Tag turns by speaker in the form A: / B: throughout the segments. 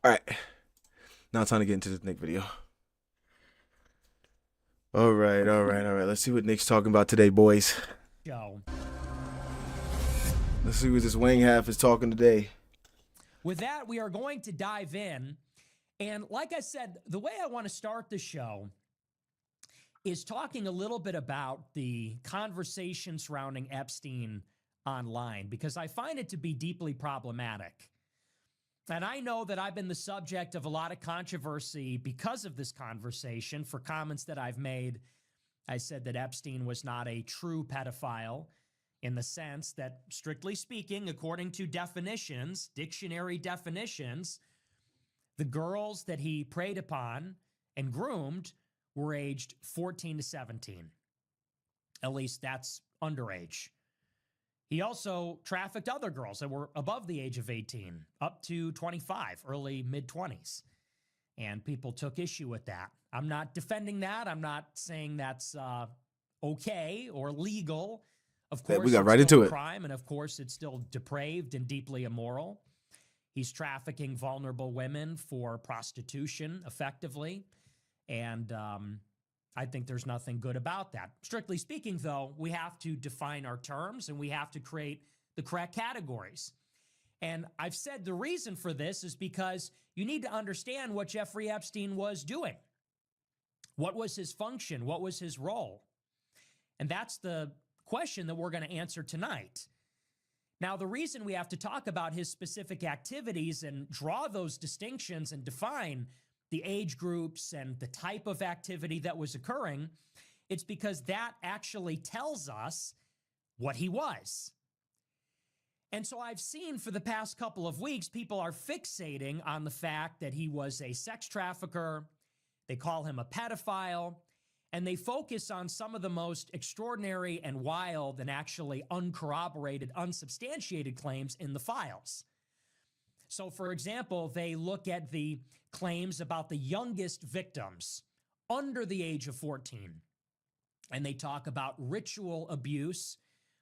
A: All right, now time to get into this Nick video. All right. Let's see what Nick's talking about today, boys.
B: Show.
A: Let's see what this wing half is talking today.
B: With that, we are going to dive in. And like I said, the way I want to start the show is talking a little bit about the conversation surrounding Epstein online, because I find it to be deeply problematic. And I know that I've been the subject of a lot of controversy because of this conversation for comments that I've made. I said that Epstein was not a true pedophile in the sense that, strictly speaking, according to definitions, dictionary definitions, the girls that he preyed upon and groomed were aged 14 to 17. At least that's underage. He also trafficked other girls that were above the age of 18, up to 25, early mid-20s. And people took issue with that. I'm not defending that. I'm not saying that's okay or legal. Of course,
A: We got
B: it's
A: right
B: still
A: into
B: a
A: it.
B: crime, and of course, it's still depraved and deeply immoral. He's trafficking vulnerable women for prostitution, effectively. And I think there's nothing good about that. Strictly speaking, though, we have to define our terms and we have to create the correct categories. And I've said the reason for this is because you need to understand what Jeffrey Epstein was doing. What was his function? What was his role? And that's the question that we're going to answer tonight. Now, the reason we have to talk about his specific activities and draw those distinctions and define the age groups and the type of activity that was occurring, it's because that actually tells us what he was. And so I've seen for the past couple of weeks, people are fixating on the fact that he was a sex trafficker. They call him a pedophile, and they focus on some of the most extraordinary and wild and actually uncorroborated, unsubstantiated claims in the files. So, for example, they look at the claims about the youngest victims under the age of 14, and they talk about ritual abuse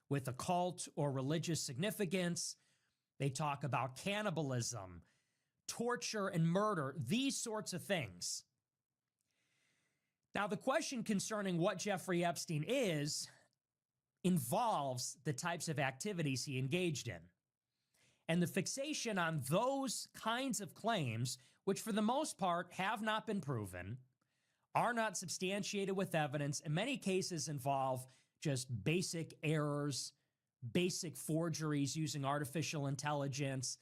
B: with occult or religious significance. They talk about cannibalism, torture, and murder, these sorts of things. Now, the question concerning what Jeffrey Epstein is involves the types of activities he engaged in. And the fixation on those kinds of claims, which for the most part have not been proven, are not substantiated with evidence, in many cases involve just basic errors, basic forgeries using artificial intelligence,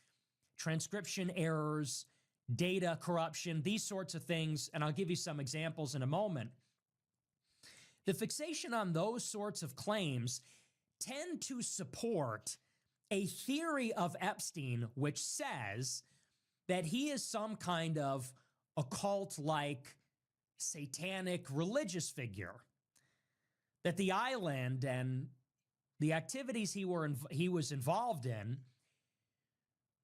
B: transcription errors, data corruption, these sorts of things, and I'll give you some examples in a moment. The fixation on those sorts of claims tend to support a theory of Epstein which says that he is some kind of occult-like satanic religious figure, that the island and the activities he was involved in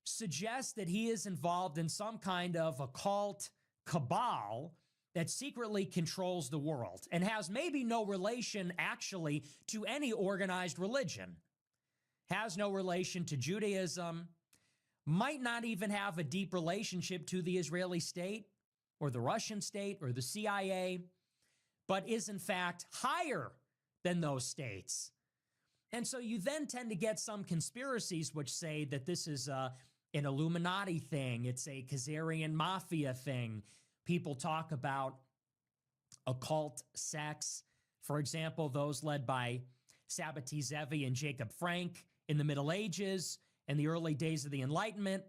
B: suggest that he is involved in some kind of occult cabal that secretly controls the world and has maybe no relation actually to any organized religion, has no relation to Judaism, might not even have a deep relationship to the Israeli state or the Russian state or the CIA, but is in fact higher than those states. And so you then tend to get some conspiracies which say that this is an Illuminati thing. It's a Khazarian mafia thing. People talk about occult sects. For example, those led by Sabbatai Zevi and Jacob Frank in the Middle Ages and the early days of the Enlightenment.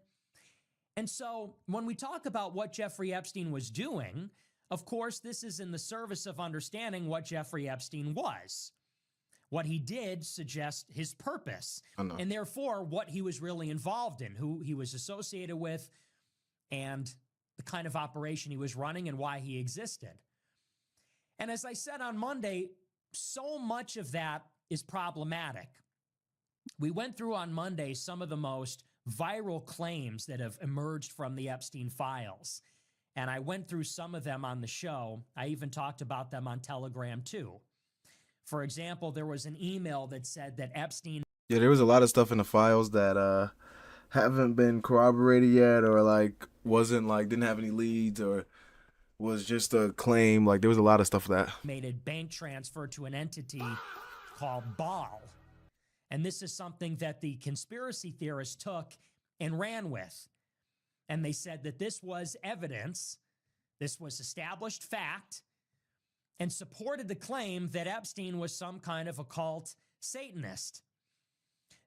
B: And so when we talk about what Jeffrey Epstein was doing, of course, this is in the service of understanding what Jeffrey Epstein was. What he did suggests his purpose, and therefore what he was really involved in, who he was associated with, and the kind of operation he was running and why he existed. And as I said on Monday, so much of that is problematic. We went through on Monday some of the most viral claims that have emerged from the Epstein files. And I went through some of them on the show. I even talked about them on Telegram too. For example, there was an email that said that Epstein...
A: Yeah, there was a lot of stuff in the files that haven't been corroborated yet, or like wasn't like didn't have any leads, or was just a claim. Like there was a lot of stuff with that.
B: Made a bank transfer to an entity called Baal. And this is something that the conspiracy theorists took and ran with. And they said that this was evidence, this was established fact, and supported the claim that Epstein was some kind of occult Satanist.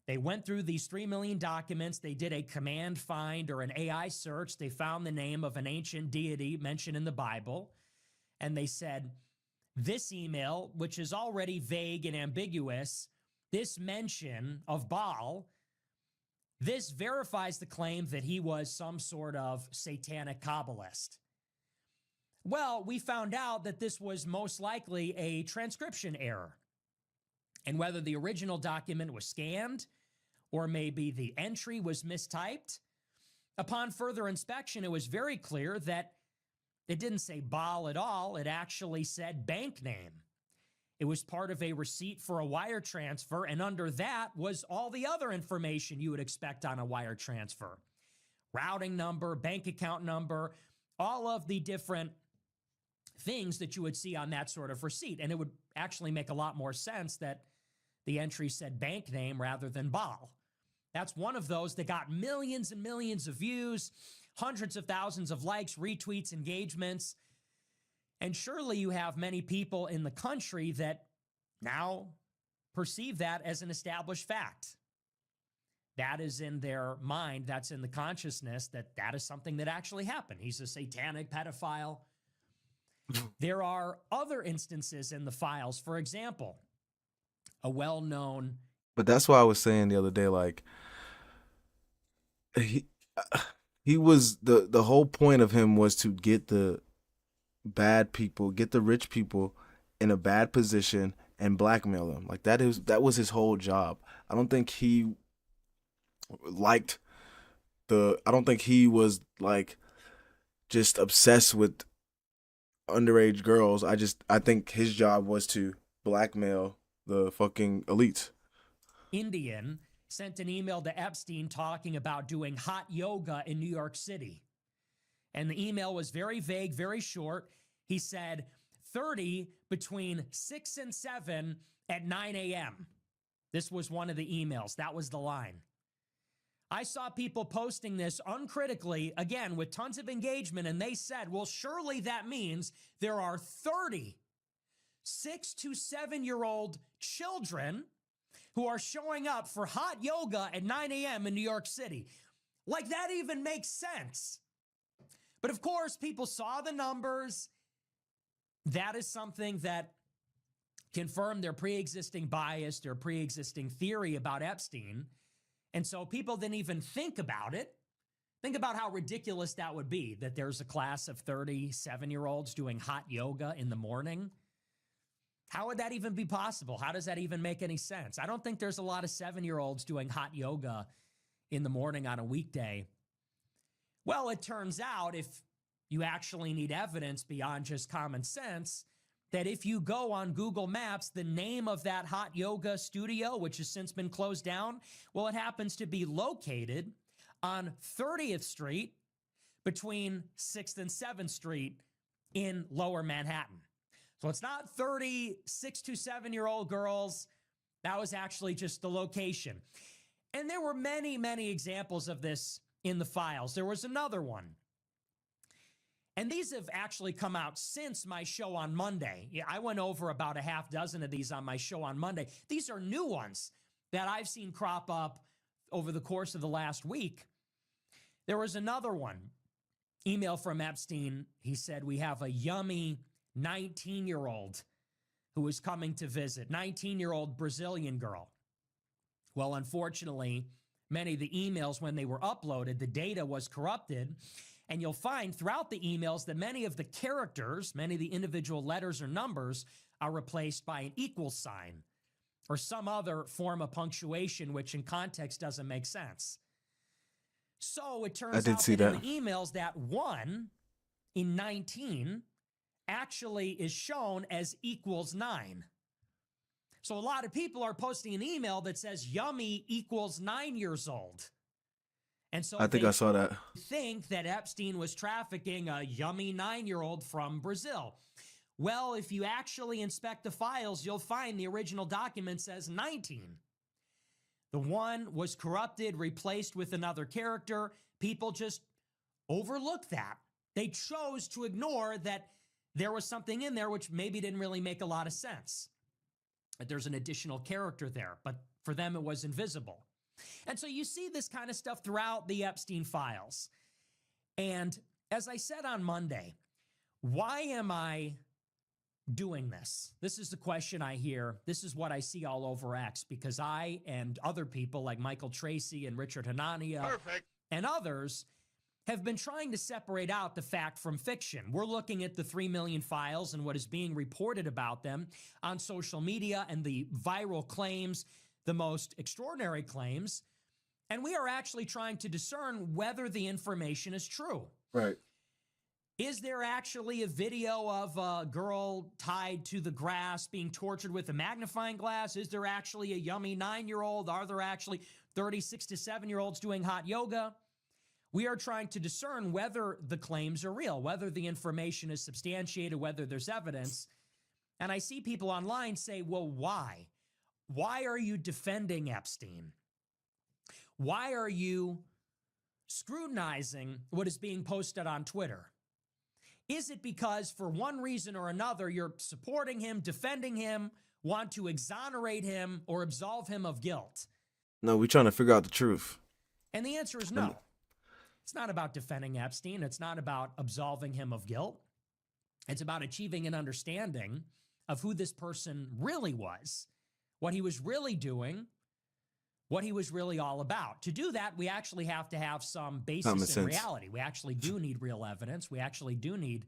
B: They went through these 3 million documents. They did a command find or an AI search. They found the name of an ancient deity mentioned in the Bible. And they said, this email, which is already vague and ambiguous, this mention of Baal, this verifies the claim that he was some sort of satanic Kabbalist. Well, we found out that this was most likely a transcription error. And whether the original document was scanned or maybe the entry was mistyped, upon further inspection, it was very clear that it didn't say Baal at all. It actually said bank name. It was part of a receipt for a wire transfer, and under that was all the other information you would expect on a wire transfer. Routing number, bank account number, all of the different things that you would see on that sort of receipt. And it would actually make a lot more sense that the entry said bank name rather than Baal. That's one of those that got millions and millions of views, hundreds of thousands of likes, retweets, engagements. And surely you have many people in the country that now perceive that as an established fact. That is in their mind, that's in the consciousness that that is something that actually happened. He's a satanic pedophile. There are other instances in the files. For example, a well-known...
A: But that's why I was saying the other day, like, he was, the whole point of him was to get the bad people, get the rich people in a bad position and blackmail them. Like that was his whole job. I don't think he liked I don't think he was like just obsessed with underage girls. I think his job was to blackmail the fucking elites.
B: Indian sent an email to Epstein talking about doing hot yoga in New York City. And the email was very vague, very short. He said 30 between 6 and 7 at 9 a.m. This was one of the emails. That was the line. I saw people posting this uncritically, again, with tons of engagement, and they said, well, surely that means there are 30 6 to 7-year-old children who are showing up for hot yoga at 9 a.m. in New York City. Like that even makes sense. But of course, people saw the numbers. That is something that confirmed their pre-existing bias, their pre-existing theory about Epstein. And so people didn't even think about it. Think about how ridiculous that would be, that there's a class of 37-year-olds doing hot yoga in the morning. How would that even be possible? How does that even make any sense? I don't think there's a lot of 7-year-olds doing hot yoga in the morning on a weekday. Well, it turns out if you actually need evidence beyond just common sense, that if you go on Google Maps, the name of that hot yoga studio, which has since been closed down, well, it happens to be located on 30th Street between 6th and 7th Street in Lower Manhattan. So it's not 36 to 7-year-old girls. That was actually just the location. And there were many, many examples of this in the files. There was another one. And these have actually come out since my show on Monday. Yeah, I went over about a half dozen of these on my show on Monday. These are new ones that I've seen crop up over the course of the last week. There was another one. Email from Epstein. He said, we have a yummy 19-year-old who is coming to visit. 19-year-old Brazilian girl. Well, unfortunately, many of the emails, when they were uploaded, the data was corrupted. And you'll find throughout the emails that many of the characters, many of the individual letters or numbers are replaced by an equal sign or some other form of punctuation, which in context doesn't make sense. So it turns out that in the emails, that 1 in 19 actually is shown as equals 9. So a lot of people are posting an email that says yummy equals 9 years old. And so
A: I think
B: they
A: I saw that.
B: think that Epstein was trafficking a yummy 9-year-old from Brazil. Well, if you actually inspect the files, you'll find the original document says 19. The one was corrupted, replaced with another character. People just overlooked that. They chose to ignore that there was something in there which maybe didn't really make a lot of sense. That there's an additional character there, but for them it was invisible. And so you see this kind of stuff throughout the Epstein files. And as I said on Monday, why am I doing this? This is the question I hear. This is what I see all over X, because I and other people like Michael Tracy and Richard Hanania and others have been trying to separate out the fact from fiction. We're looking at the 3 million files and what is being reported about them on social media and the viral claims, the most extraordinary claims, and we are actually trying to discern whether the information is true.
A: Right.
B: Is there actually a video of a girl tied to the grass being tortured with a magnifying glass? Is there actually a yummy 9-year-old? Are there actually 36 to 7-year-olds doing hot yoga? We are trying to discern whether the claims are real, whether the information is substantiated, whether there's evidence. And I see people online say, well, why? Why are you defending Epstein? Why are you scrutinizing what is being posted on Twitter? Is it because for one reason or another, you're supporting him, defending him, want to exonerate him or absolve him of guilt?
A: No, we're trying to figure out the truth.
B: And the answer is no. It's not about defending Epstein. It's not about absolving him of guilt. It's about achieving an understanding of who this person really was, what he was really doing, what he was really all about. To do that, we actually have to have some basis in reality. We actually do need real evidence. We actually do need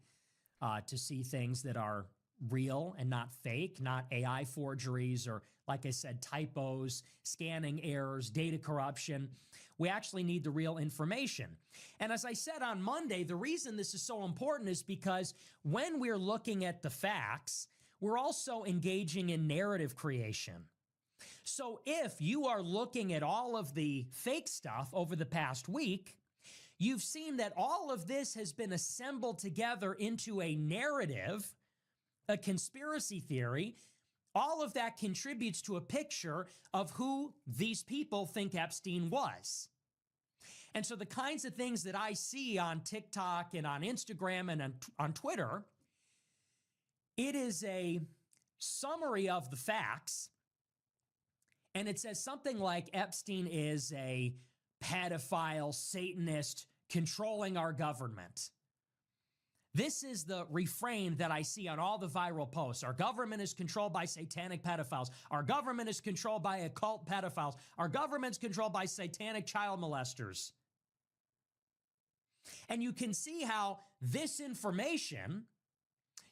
B: to see things that are real and not fake, not AI forgeries or, like I said, typos, scanning errors, data corruption. We actually need the real information. And as I said on Monday, the reason this is so important is because when we're looking at the facts, we're also engaging in narrative creation. So if you are looking at all of the fake stuff over the past week, you've seen that all of this has been assembled together into a narrative, a conspiracy theory. All of that contributes to a picture of who these people think Epstein was. And so the kinds of things that I see on TikTok and on Instagram and on Twitter, it is a summary of the facts. And it says something like Epstein is a pedophile, Satanist, controlling our government. This is the refrain that I see on all the viral posts. Our government is controlled by satanic pedophiles. Our government is controlled by occult pedophiles. Our government's controlled by satanic child molesters. And you can see how this information,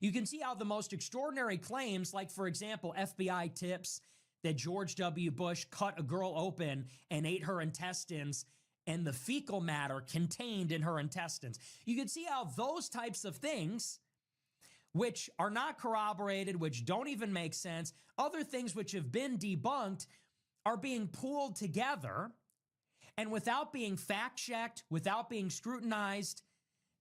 B: you can see how the most extraordinary claims, like, for example, FBI tips that George W. Bush cut a girl open and ate her intestines and the fecal matter contained in her intestines. You can see how those types of things, which are not corroborated, which don't even make sense, other things which have been debunked, are being pooled together, and without being fact-checked, without being scrutinized,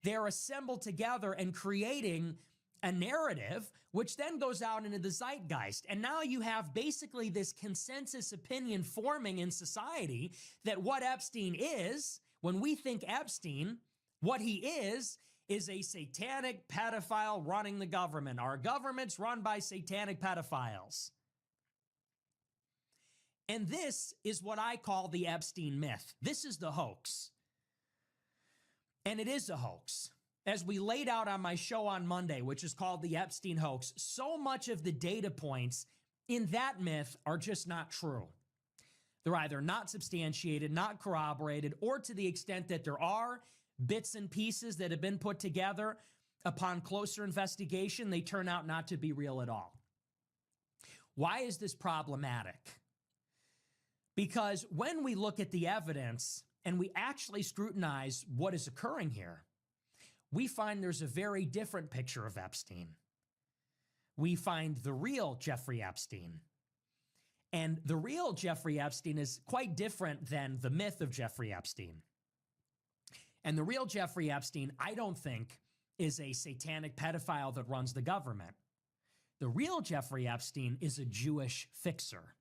B: they're assembled together and creating a narrative, which then goes out into the zeitgeist. And now you have basically this consensus opinion forming in society that what Epstein is, when we think Epstein, what he is a satanic pedophile running the government. Our government's run by satanic pedophiles. And this is what I call the Epstein myth. This is the hoax. And it is a hoax. As we laid out on my show on Monday, which is called the Epstein hoax, so much of the data points in that myth are just not true. They're either not substantiated, not corroborated, or to the extent that there are bits and pieces that have been put together, upon closer investigation, they turn out not to be real at all. Why is this problematic? Because when we look at the evidence and we actually scrutinize what is occurring here, we find there's a very different picture of Epstein. We find the real Jeffrey Epstein. And the real Jeffrey Epstein is quite different than the myth of Jeffrey Epstein. And the real Jeffrey Epstein, I don't think, is a satanic pedophile that runs the government. The real Jeffrey Epstein is a Jewish fixer.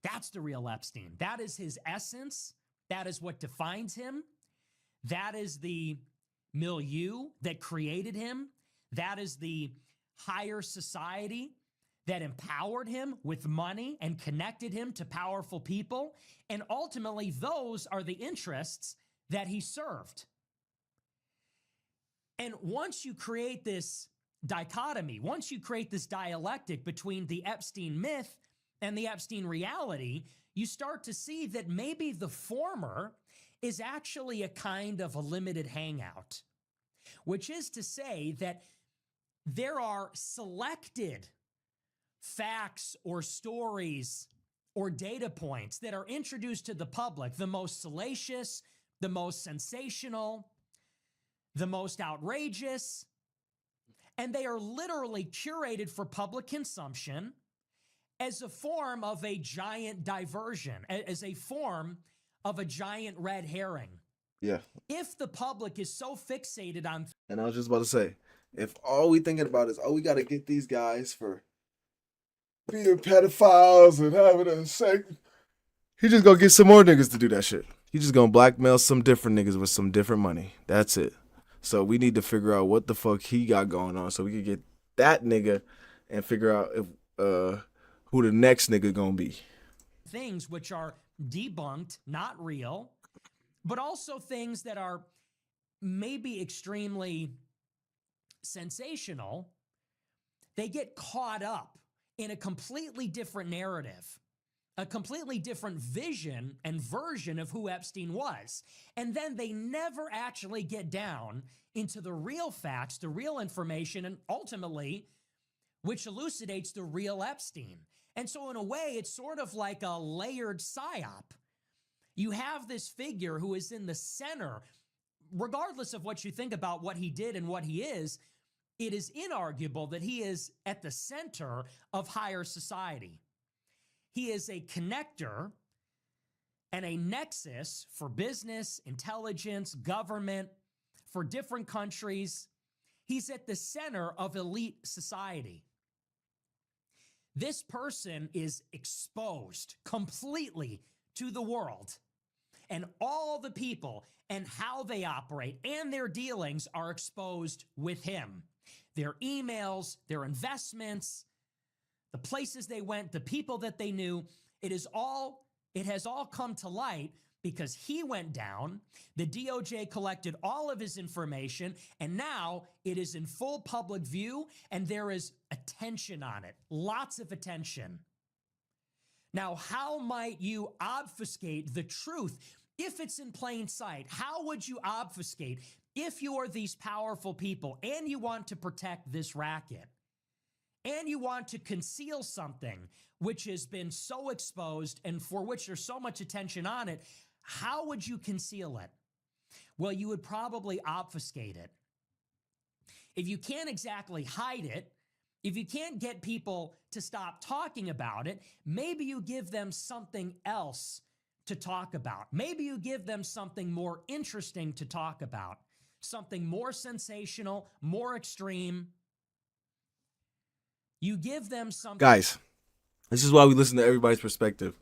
B: That's the real Epstein. That is his essence. That is what defines him. That is the milieu that created him. That is the higher society that empowered him with money and connected him to powerful people. And ultimately, those are the interests that he served. And once you create this dichotomy, once you create this dialectic between the Epstein myth and the Epstein reality, you start to see that maybe the former is actually a kind of a limited hangout, which is to say that there are selected facts or stories or data points that are introduced to the public, the most salacious, the most sensational, the most outrageous, and they are literally curated for public consumption as a form of a giant diversion, as a form of a giant red herring.
A: Yeah.
B: If the public is so fixated on...
A: And I was just about to say, if all we thinking about is, oh, we got to get these guys for being pedophiles and having a sex, he just gonna get some more niggas to do that shit. He just gonna blackmail some different niggas with some different money. That's it. So we need to figure out what the fuck he got going on so we can get that nigga and figure out if who the next nigga gonna be.
B: Things which are debunked, not real, but also things that are maybe extremely sensational. They get caught up in a completely different narrative, a completely different vision and version of who Epstein was. And then they never actually get down into the real facts, the real information, and ultimately, which elucidates the real Epstein. And so in a way, it's sort of like a layered psyop. You have this figure who is in the center, regardless of what you think about what he did and what he is, it is inarguable that he is at the center of higher society. He is a connector and a nexus for business, intelligence, government, for different countries. He's at the center of elite society. This person is exposed completely to the world, and all the people and how they operate and their dealings are exposed with him. Their emails, their investments, the places they went, the people that they knew, it has all come to light because he went down, the DOJ collected all of his information, and now it is in full public view, and there is attention on it, lots of attention. Now, how might you obfuscate the truth if it's in plain sight? How would you obfuscate if you are these powerful people and you want to protect this racket and you want to conceal something which has been so exposed and for which there's so much attention on it? How would you conceal it? Well, you would probably obfuscate it. If you can't exactly hide it, if you can't get people to stop talking about it, maybe you give them something else to talk about. Maybe you give them something more interesting to talk about, something more sensational, more extreme. You give them something.
A: Guys, this is why we listen to everybody's perspective.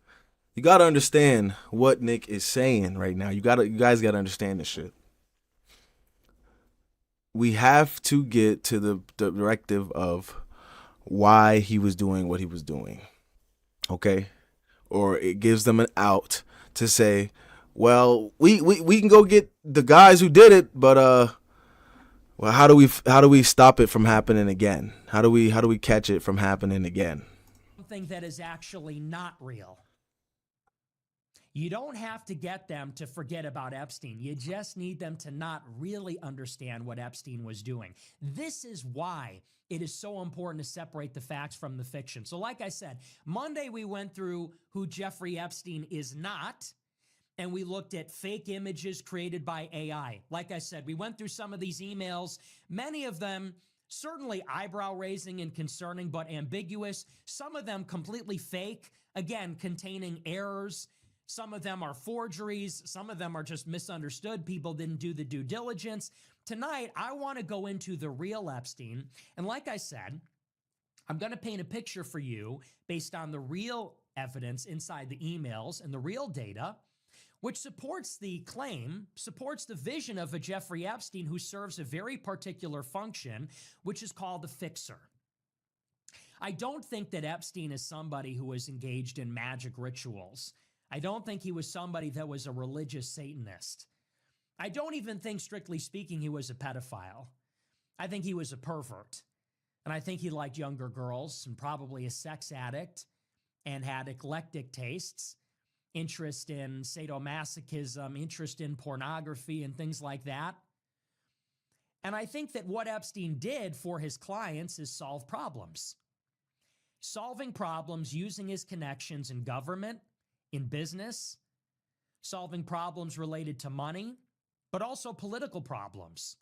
A: You got to understand what Nick is saying right now. You guys got to understand this shit. We have to get to the directive of why he was doing what he was doing. Okay? Or it gives them an out to say, well, we can go get the guys who did it, but well, how do we stop it from happening again? How do we catch it from happening again?
B: Something that is actually not real. You don't have to get them to forget about Epstein. You just need them to not really understand what Epstein was doing. This is why it is so important to separate the facts from the fiction. So like I said, Monday we went through who Jeffrey Epstein is not, and we looked at fake images created by AI. Like I said, we went through some of these emails, many of them certainly eyebrow-raising and concerning, but ambiguous. Some of them completely fake, again, containing errors, Some of them are forgeries. Some of them are just misunderstood. People didn't do the due diligence. Tonight, I want to go into the real Epstein. And like I said, I'm going to paint a picture for you based on the real evidence inside the emails and the real data, which supports the claim, supports the vision of a Jeffrey Epstein who serves a very particular function, which is called a fixer. I don't think that Epstein is somebody who was engaged in magic rituals. I don't think he was somebody that was a religious Satanist. I don't even think, strictly speaking, he was a pedophile. I think he was a pervert. And I think he liked younger girls and probably a sex addict and had eclectic tastes, interest in sadomasochism, interest in pornography and things like that. And I think that what Epstein did for his clients is solve problems. Solving problems using his connections in government, in business, solving problems related to money, but also political problems.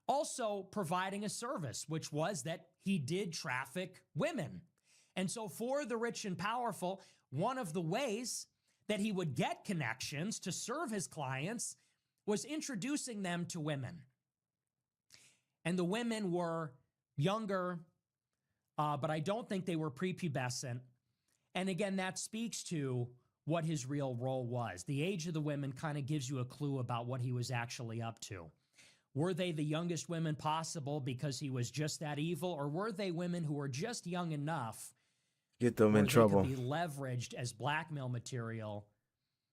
B: Also providing a service, which was that he did traffic women. And so for the rich and powerful, one of the ways that he would get connections to serve his clients was introducing them to women. And the women were younger, but I don't think they were prepubescent. And again, that speaks to what his real role was. The age of the women kind of gives you a clue about what he was actually up to. Were they the youngest women possible because he was just that evil, or were they women who were just young enough
A: Get them in trouble.
B: They could be leveraged as blackmail material,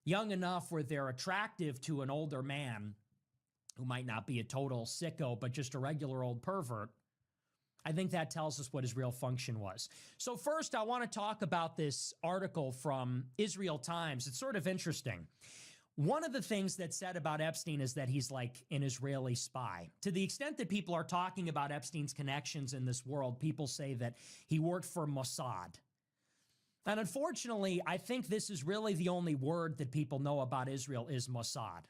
B: young enough where they're attractive to an older man who might not be a total sicko, but just a regular old pervert? I think that tells us what his real function was. So first, I want to talk about this article from Israel Times. It's sort of interesting. One of the things that's said about Epstein is that he's like an Israeli spy. To the extent that people are talking about Epstein's connections in this world, people say that he worked for Mossad. And unfortunately, I think this is really the only word that people know about Israel is Mossad.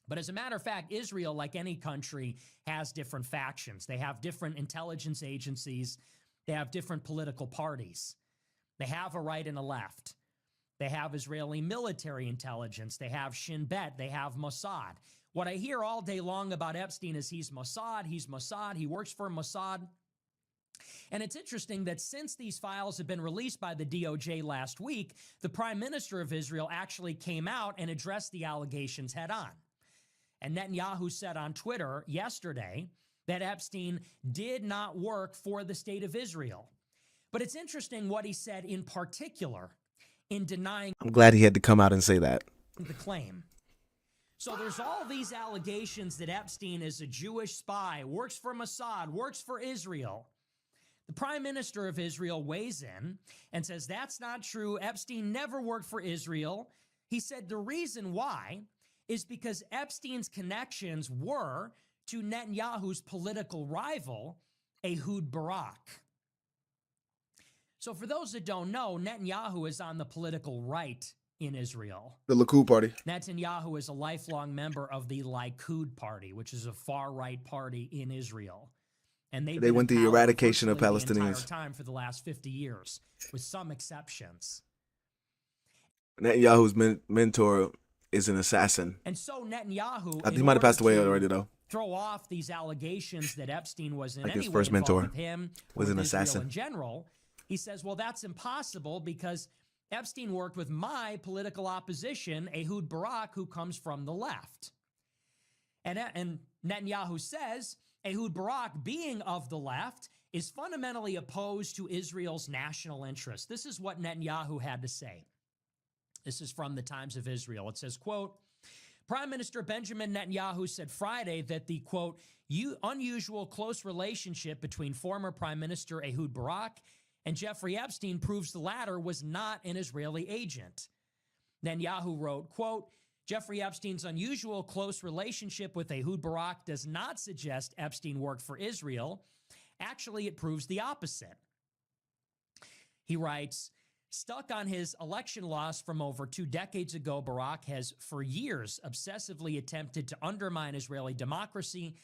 B: But as a matter of fact, Israel, like any country, has different factions. They have different intelligence agencies. They have different political parties. They have a right and a left. They have Israeli military intelligence. They have Shin Bet. They have Mossad. What I hear all day long about Epstein is he's Mossad, he works for Mossad. And it's interesting that since these files have been released by the DOJ last week, the Prime Minister of Israel actually came out and addressed the allegations head on. And Netanyahu said on Twitter yesterday that Epstein did not work for the state of Israel. But it's interesting what he said in particular in denying.
A: I'm glad he had to come out and say that.
B: The claim. So there's all these allegations that Epstein is a Jewish spy, works for Mossad, works for Israel. The Prime Minister of Israel weighs in and says that's not true. Epstein never worked for Israel. He said the reason why is because Epstein's connections were to Netanyahu's political rival, Ehud Barak. So for those that don't know, Netanyahu is on the political right in Israel.
A: The Likud party.
B: Netanyahu is a lifelong member of the Likud party, which is a far-right party in Israel. And they
A: went the eradication of Palestinians
B: the entire time for the last 50 years, with some exceptions.
A: Netanyahu's mentor is an assassin.
B: And so Netanyahu,
A: he might have passed away already, though.
B: Throw off these allegations that Epstein was in
A: like
B: any
A: his
B: way
A: first mentor
B: with him
A: was an
B: Israel
A: assassin
B: in general. He says, well, that's impossible because Epstein worked with my political opposition, Ehud Barak, who comes from the left. And Netanyahu says Ehud Barak, being of the left, is fundamentally opposed to Israel's national interest. This is what Netanyahu had to say. This is from the Times of Israel. It says, quote, Prime Minister Benjamin Netanyahu said Friday that the, quote, unusual close relationship between former Prime Minister Ehud Barak and Jeffrey Epstein proves the latter was not an Israeli agent. Netanyahu wrote, quote, Jeffrey Epstein's unusual close relationship with Ehud Barak does not suggest Epstein worked for Israel. Actually, it proves the opposite. He writes, stuck on his election loss from over 2 decades ago, Barak has for years obsessively attempted to undermine Israeli democracy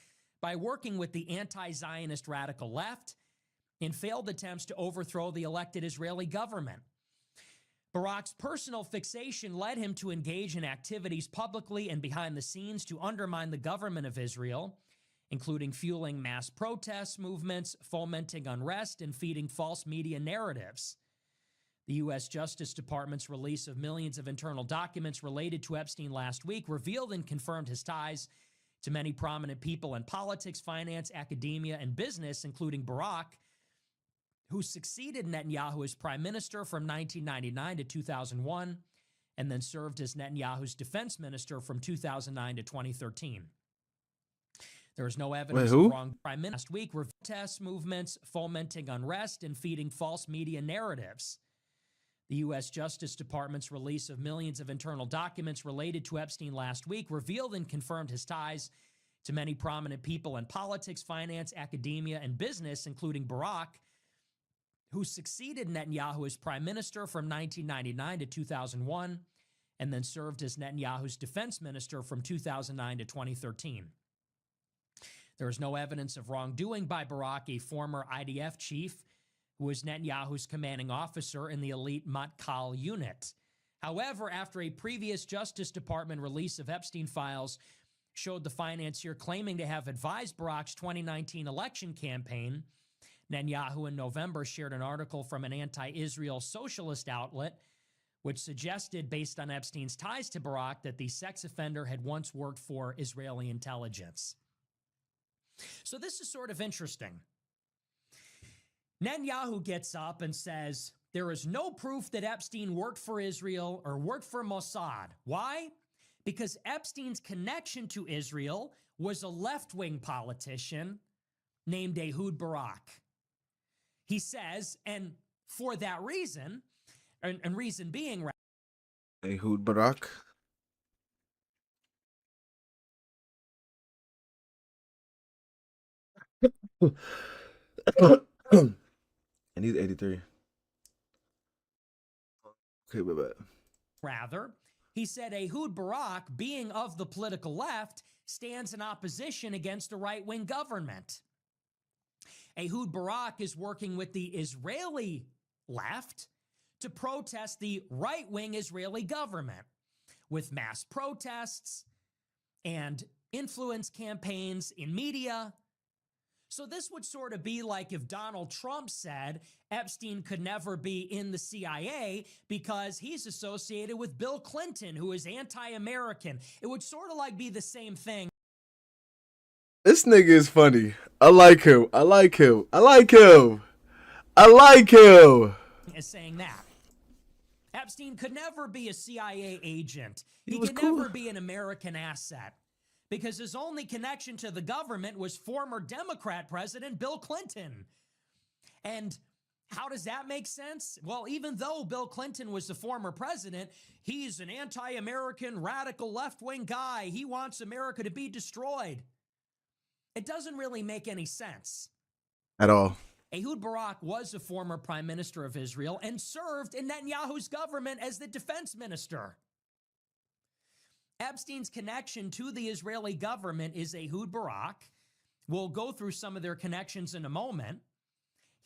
B: by working with the anti-Zionist radical left in failed attempts to overthrow the elected Israeli government. Barak's personal fixation led him to engage in activities publicly and behind the scenes to undermine the government of Israel, including fueling mass protest movements, fomenting unrest, and feeding false media narratives. The U.S. Justice Department's release of millions of internal documents related to Epstein last week revealed and confirmed his ties to many prominent people in politics, finance, academia, and business, including Barak, who succeeded Netanyahu as prime minister from 1999 to 2001, and then served as Netanyahu's defense minister from 2009 to 2013. There is no evidence of wrong prime minister. Last week, protests, movements, fomenting unrest, and feeding false media narratives. The U.S. Justice Department's release of millions of internal documents related to Epstein last week revealed and confirmed his ties to many prominent people in politics, finance, academia, and business, including Barak, who succeeded Netanyahu as prime minister from 1999 to 2001, and then served as Netanyahu's defense minister from 2009 to 2013. There is no evidence of wrongdoing by Barak, a former IDF chief who was Netanyahu's commanding officer in the elite Matkal unit. However, after a previous Justice Department release of Epstein files showed the financier claiming to have advised Barak's 2019 election campaign, Netanyahu in November shared an article from an anti-Israel socialist outlet which suggested, based on Epstein's ties to Barak, that the sex offender had once worked for Israeli intelligence. So this is sort of interesting. Netanyahu gets up and says, there is no proof that Epstein worked for Israel or worked for Mossad. Why? Because Epstein's connection to Israel was a left-wing politician named Ehud Barak. He says, and for that reason, and reason being...
A: Ehud Barak. And he's 83. Okay, bye-bye.
B: Rather, he said Ehud Barak, being of the political left, stands in opposition against the right-wing government. Ehud Barak is working with the Israeli left to protest the right-wing Israeli government with mass protests and influence campaigns in media. So this would sort of be like if Donald Trump said Epstein could never be in the CIA because he's associated with Bill Clinton, who is anti-American. It would sort of like be the same thing.
A: This nigga is funny. I like him. I like him. I like him. I like him.
B: As saying that Epstein could never be a CIA agent. He could
A: cool.
B: never be an American asset, because his only connection to the government was former Democrat President Bill Clinton. And how does that make sense? Well, even though Bill Clinton was the former president, he's an anti-American, radical left-wing guy. He wants America to be destroyed. It doesn't really make any sense.
A: At all.
B: Ehud Barak was a former prime minister of Israel and served in Netanyahu's government as the defense minister. Epstein's connection to the Israeli government is Ehud Barak. We'll go through some of their connections in a moment.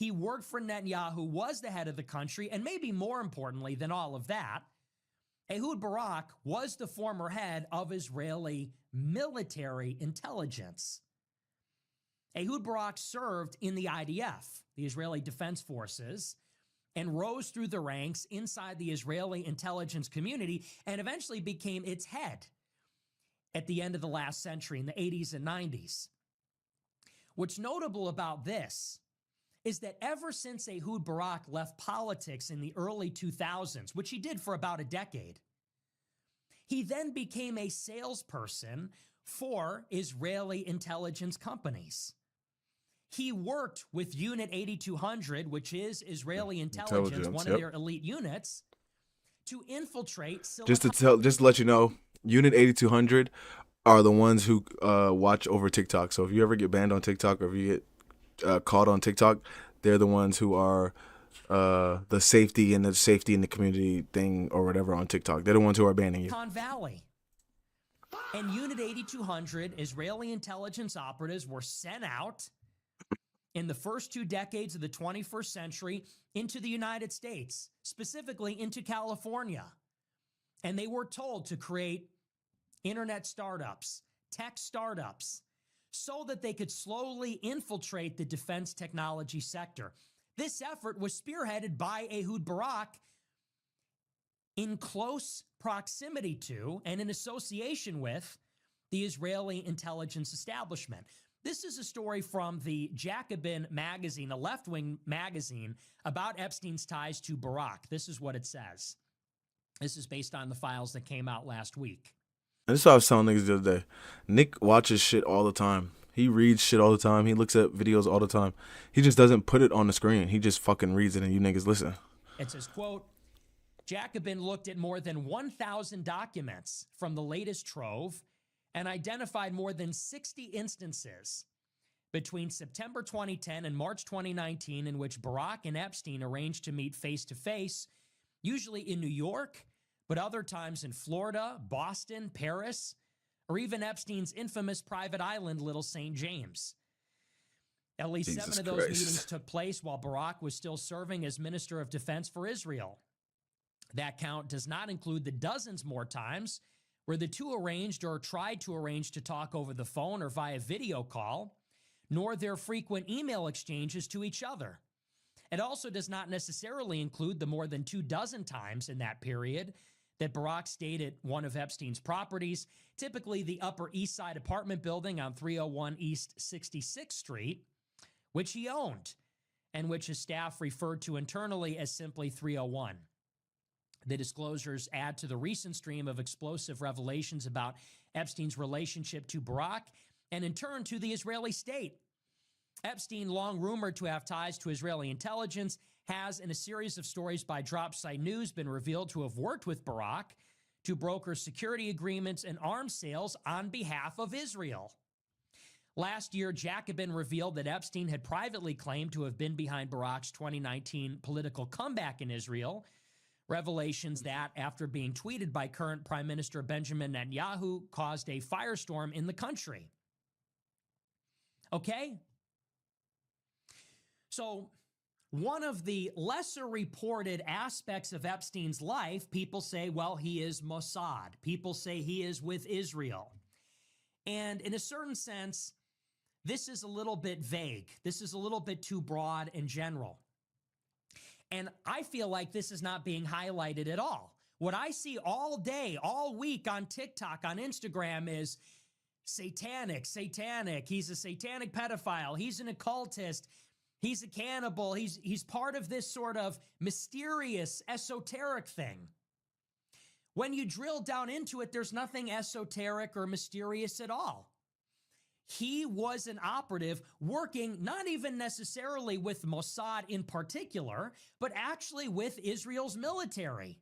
B: He worked for Netanyahu, was the head of the country, and maybe more importantly than all of that, Ehud Barak was the former head of Israeli military intelligence. Ehud Barak served in the IDF, the Israeli Defense Forces, and rose through the ranks inside the Israeli intelligence community and eventually became its head at the end of the last century in the 80s and 90s. What's notable about this is that ever since Ehud Barak left politics in the early 2000s, which he did for about a decade, he then became a salesperson for Israeli intelligence companies. He worked with Unit 8200, which is Israeli intelligence, one of their elite units, to infiltrate Silicon Valley.
A: Just to let you know, Unit 8200 are the ones who watch over TikTok. So if you ever get banned on TikTok or if you get caught on TikTok, they're the ones who are the safety in the community thing or whatever on TikTok. They're the ones who are banning you.
B: Silicon Valley. And Unit 8200 Israeli intelligence operatives were sent out in the first 2 decades of the 21st century into the United States, specifically into California. And they were told to create internet startups, tech startups, so that they could slowly infiltrate the defense technology sector. This effort was spearheaded by Ehud Barak in close proximity to and in association with the Israeli intelligence establishment. This is a story from the Jacobin magazine, a left-wing magazine, about Epstein's ties to Barak. This is what it says. This is based on the files that came out last week.
A: And this is what I was telling niggas the other day. Nick watches shit all the time. He reads shit all the time. He looks at videos all the time. He just doesn't put it on the screen. He just fucking reads it and you niggas listen.
B: It says, quote, Jacobin looked at more than 1,000 documents from the latest trove and identified more than 60 instances between September 2010 and March 2019 in which Barak and Epstein arranged to meet face-to-face, usually in New York, but other times in Florida, Boston, Paris, or even Epstein's infamous private island, Little St. James. At least
A: Jesus
B: 7 of those
A: Christ.
B: meetings took place while Barak was still serving as Minister of Defense for Israel. That count does not include the dozens more times where the two arranged or tried to arrange to talk over the phone or via video call, nor their frequent email exchanges to each other. It also does not necessarily include the more than 24 times in that period that Barak stayed at one of Epstein's properties, typically the Upper East Side apartment building on 301 East 66th Street, which he owned, and which his staff referred to internally as simply 301. The disclosures add to the recent stream of explosive revelations about Epstein's relationship to Barak and in turn to the Israeli state. Epstein, long rumored to have ties to Israeli intelligence, has, in a series of stories by Dropsite News, been revealed to have worked with Barak to broker security agreements and arms sales on behalf of Israel. Last year, Jacobin revealed that Epstein had privately claimed to have been behind Barak's 2019 political comeback in Israel, revelations that, after being tweeted by current Prime Minister Benjamin Netanyahu, caused a firestorm in the country. Okay? So, one of the lesser reported aspects of Epstein's life, people say, well, he is Mossad. People say he is with Israel. And in a certain sense, this is a little bit vague. This is a little bit too broad and general. And I feel like this is not being highlighted at all. What I see all day, all week on TikTok, on Instagram is satanic. He's a satanic pedophile. He's an occultist. He's a cannibal. He's part of this sort of mysterious, esoteric thing. When you drill down into it, there's nothing esoteric or mysterious at all. He was an operative working not even necessarily with Mossad in particular, but actually with Israel's military.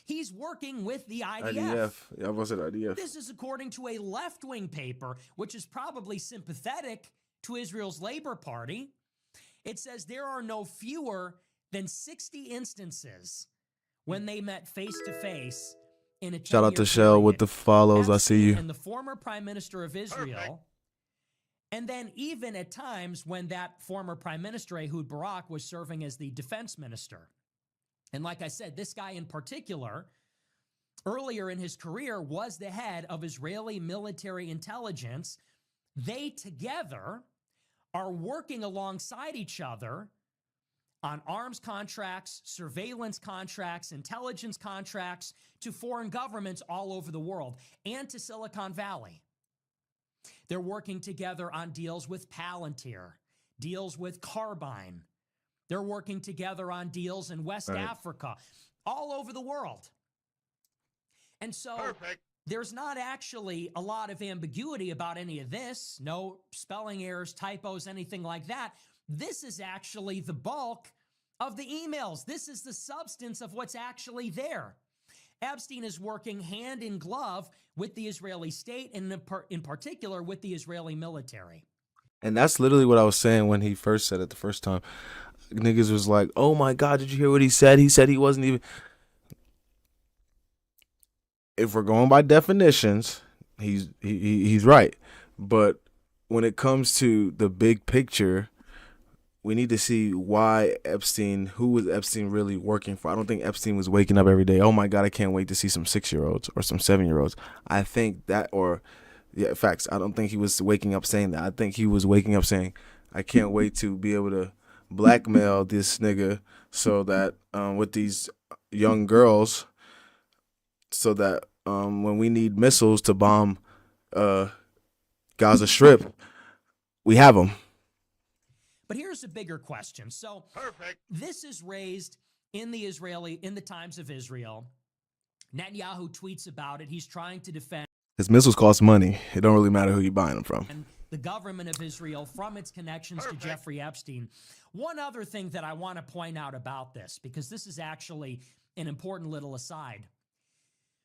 B: He's working with the IDF.
A: IDF. Yeah, I was at IDF.
B: This is according to a left-wing paper, which is probably sympathetic to Israel's Labor Party. It says there are no fewer than 60 instances when they met face-to-face in a 10-year
A: Shout out to Shell
B: period.
A: with the follows. I see you.
B: And the former prime minister of Israel, and then even at times when that former prime minister, Ehud Barak, was serving as the defense minister. And like I said, this guy in particular, earlier in his career, was the head of Israeli military intelligence. They together are working alongside each other on arms contracts, surveillance contracts, intelligence contracts to foreign governments all over the world and to Silicon Valley. They're working together on deals with Palantir, deals with Carbine. They're working together on deals in West Africa, all over the world. And so there's not actually a lot of ambiguity about any of this. No spelling errors, typos, anything like that. This is actually the bulk of the emails. This is the substance of what's actually there. Epstein is working hand in glove with the Israeli state and in particular with the Israeli military.
A: And that's literally what I was saying when he first said it the first time. Niggas was like, oh my God, did you hear what he said? He said he wasn't even... If we're going by definitions, he's right. But when it comes to the big picture, we need to see why Epstein, who was Epstein really working for. I don't think Epstein was waking up every day, oh my God, I can't wait to see some 6-year-olds or some 7-year-olds. I think that, or, yeah, facts. I don't think he was waking up saying that. I think he was waking up saying, I can't wait to be able to blackmail this nigga so that with these young girls, so that when we need missiles to bomb Gaza Strip, we have them.
B: But here's a bigger question. So this is raised in the Times of Israel. Netanyahu tweets about it. He's trying to defend
A: His missiles cost money. It don't really matter who you're buying them from.
B: the government of Israel from its connections to Jeffrey Epstein. One other thing that I want to point out about this, because this is actually an important little aside.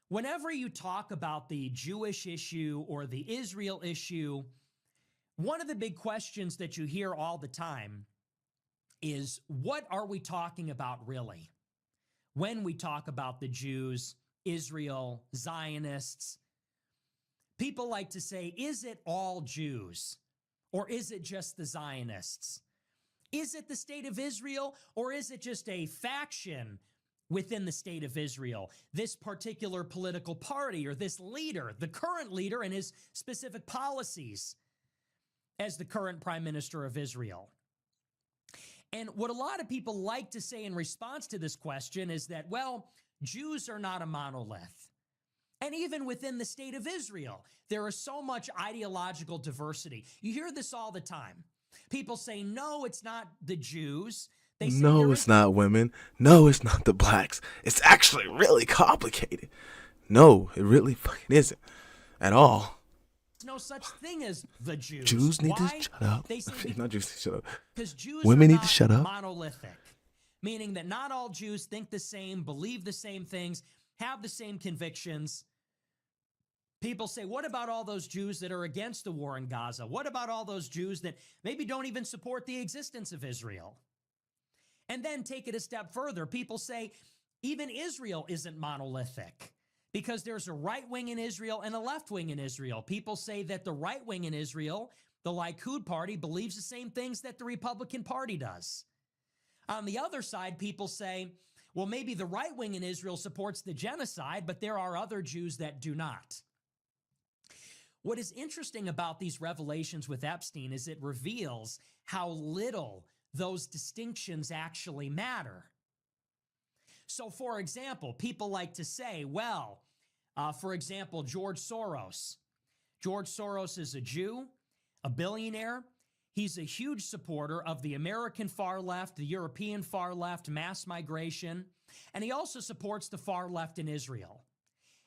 B: Whenever you talk about the Jewish issue or the Israel issue, one of the big questions that you hear all the time is, what are we talking about really? When we talk about the Jews, Israel, Zionists, people like to say, is it all Jews? Or is it just the Zionists? Is it the state of Israel? Or is it just a faction within the state of Israel? This particular political party or this leader, the current leader and his specific policies as the current prime minister of Israel. And what a lot of people like to say in response to this question is that, well, Jews are not a monolith. And even within the state of Israel, there is so much ideological diversity. You hear this all the time. People say, no, it's not the Jews. They say
A: No, it's not women. No, it's not the blacks. It's actually really complicated. No, it really fucking isn't at all.
B: No such thing as the Jews.
A: Jews need
B: Why?
A: to shut up.
B: They say
A: Not Jews need to shut up.
B: because Jews
A: Women
B: are
A: need
B: not
A: to shut up.
B: monolithic, meaning that not all Jews think the same, believe the same things, have the same convictions. People say, what about all those Jews that are against the war in Gaza? What about all those Jews that maybe don't even support the existence of Israel? And then take it a step further. People say, even Israel isn't monolithic, because there's a right wing in Israel and a left wing in Israel. People say that the right wing in Israel, the Likud party, believes the same things that the Republican Party does. On the other side, people say, well, maybe the right wing in Israel supports the genocide, but there are other Jews that do not. What is interesting about these revelations with Epstein is it reveals how little those distinctions actually matter. So, for example, people like to say, well, for example, George Soros. George Soros is a Jew, a billionaire. He's a huge supporter of the American far left, the European far left, mass migration, and he also supports the far left in Israel.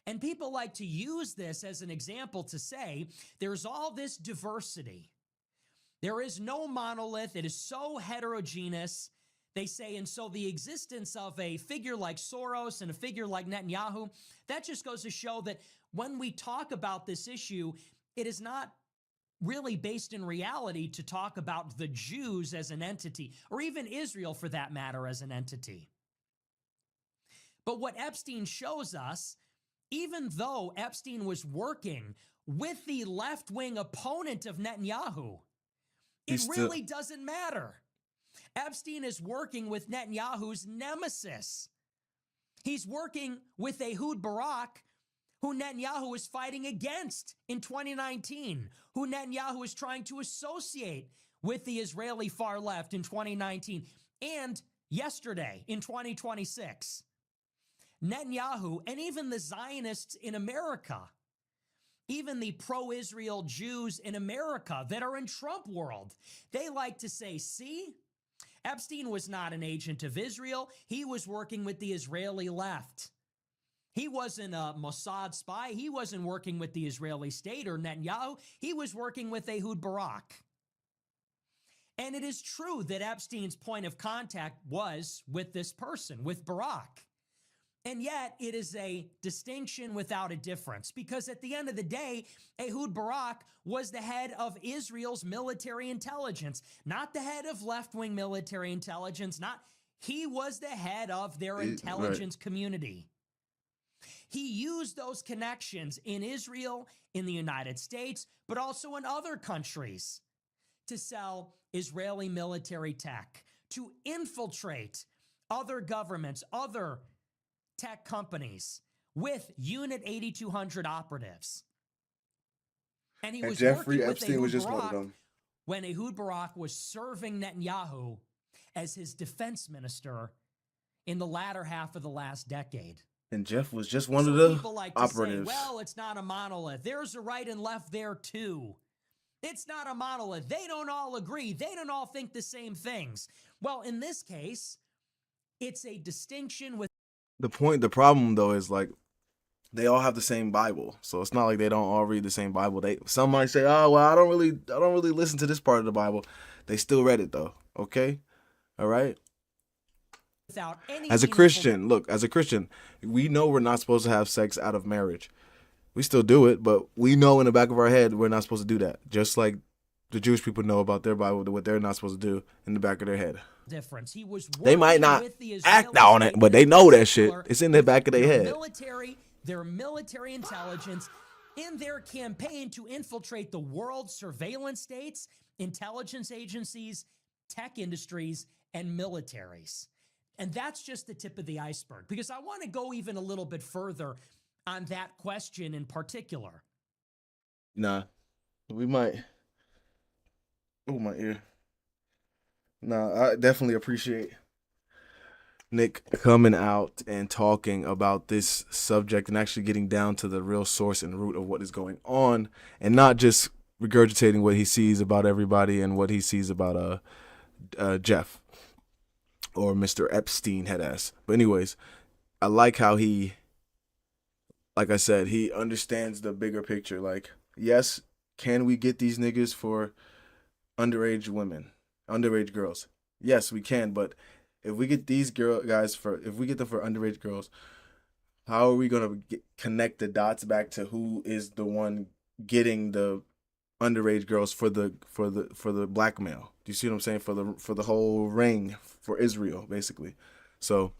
B: And people like to use this as an example to say there's all this diversity. There is no monolith. It is so heterogeneous. They say, and so the existence of a figure like Soros and a figure like Netanyahu, that just goes to show that when we talk about this issue, it is not really based in reality to talk about the Jews as an entity, or even Israel for that matter as an entity. But what Epstein shows us, even though Epstein was working with the left-wing opponent of Netanyahu, it really doesn't matter. Epstein is working with Netanyahu's nemesis. He's working with Ehud Barak, who Netanyahu is fighting against in 2019, who Netanyahu is trying to associate with the Israeli far left in 2019, and yesterday in 2026. Netanyahu and even the Zionists in America, even the pro-Israel Jews in America that are in Trump world, they like to say, see, Epstein was not an agent of Israel. He was working with the Israeli left. He wasn't a Mossad spy. He wasn't working with the Israeli state or Netanyahu. He was working with Ehud Barak. And it is true that Epstein's point of contact was with this person, with Barak. And yet it is a distinction without a difference, because at the end of the day, Ehud Barak was the head of Israel's military intelligence, not the head of left-wing military intelligence. He was the head of their intelligence community. He used those connections in Israel, in the United States, but also in other countries to sell Israeli military tech, to infiltrate other governments, other tech companies with Unit 8200 operatives. And he was
A: Jeffrey
B: working
A: Epstein
B: with
A: was
B: Ehud
A: just one of
B: Barak
A: them.
B: when Ehud Barak was serving Netanyahu as his defense minister in the latter half of the last decade.
A: And Jeff was just one
B: So
A: of the
B: people like to
A: operatives.
B: say, well, it's not a monolith. There's a right and left there too. It's not a monolith. They don't all agree. They don't all think the same things. Well, in this case, it's a distinction with
A: The problem though is like they all have the same Bible, so it's not like they don't all read the same Bible. Some might say, oh well, I don't really listen to this part of the Bible. They still read it though. Okay, all right.
B: without any
A: As a
B: meaningful-
A: Christian, look, as a Christian, we know we're not supposed to have sex out of marriage. We still do it, but we know in the back of our head we're not supposed to do that. Just like the Jewish people know about their Bible, what they're not supposed to do in the back of their head.
B: difference. He was
A: They might
B: working
A: not
B: with the
A: act
B: Israeli
A: on it,
B: state,
A: but they
B: in
A: know that shit.
B: particular,
A: It's in the back of their head.
B: Their military intelligence in their campaign to infiltrate the world surveillance states, intelligence agencies, tech industries, and militaries. And that's just the tip of the iceberg, because I want to go even a little bit further on that question in particular.
A: Nah, we might. Oh, my ear. Nah, I definitely appreciate Nick coming out and talking about this subject and actually getting down to the real source and root of what is going on, and not just regurgitating what he sees about everybody and what he sees about Jeff or Mr. Epstein head ass. But anyways, I like how he, like I said, he understands the bigger picture. Like, yes, can we get these niggas for underage women, underage girls? Yes, we can, but if we get these if we get them for underage girls, how are we gonna connect the dots back to who is the one getting the underage girls for the blackmail? Do you see what I'm saying? For the whole ring for Israel, basically. So,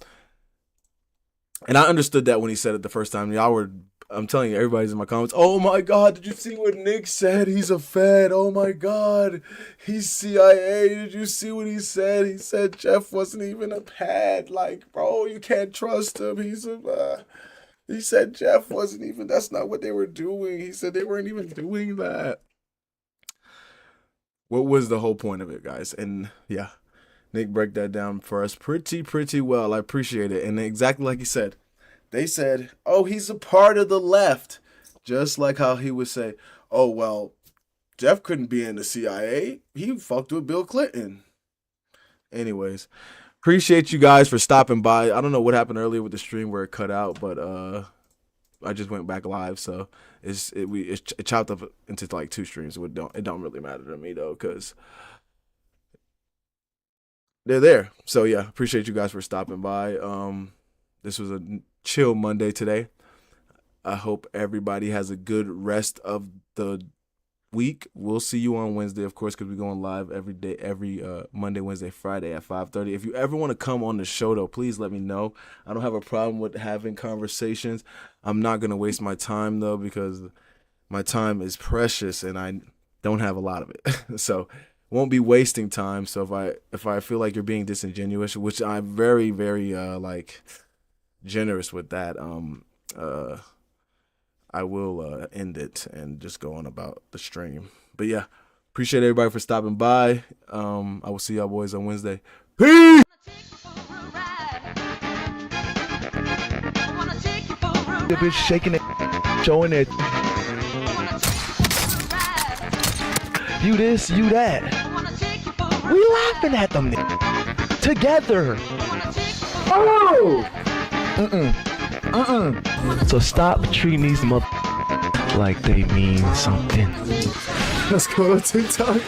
A: and I understood that when he said it the first time. I'm telling you, everybody's in my comments, oh my God, did you see what Nick said? He's a Fed. Oh my God, he's CIA. Did you see what he said? He said Jeff wasn't even a pad. Like, bro, you can't trust him. He said Jeff wasn't even, that's not what they were doing. He said they weren't even doing that. What was the whole point of it, guys? And yeah, Nick broke that down for us pretty well. I appreciate it. And exactly like he said, they said, oh, he's a part of the left. Just like how he would say, oh, well, Jeff couldn't be in the CIA. He fucked with Bill Clinton. Anyways, appreciate you guys for stopping by. I don't know what happened earlier with the stream where it cut out, but I just went back live, so it chopped up into like two streams. It don't really matter to me though, because they're there. So yeah, appreciate you guys for stopping by. This was a chill Monday today. I hope everybody has a good rest of the week. We'll see you on Wednesday, of course, because we're going live every day, every Monday, Wednesday, Friday at 5:30. If you ever want to come on the show, though, please let me know. I don't have a problem with having conversations. I'm not going to waste my time, though, because my time is precious and I don't have a lot of it. So won't be wasting time. So if I feel like you're being disingenuous, which I'm very, very generous with that, I will end it and just go on about the stream. But yeah, appreciate everybody for stopping by. I will see y'all boys on Wednesday. Peace!
C: The bitch shaking it, showing it. You this, you that. We laughing at them together. Oh! So stop treating these like they mean something.
A: Let's go to TikTok.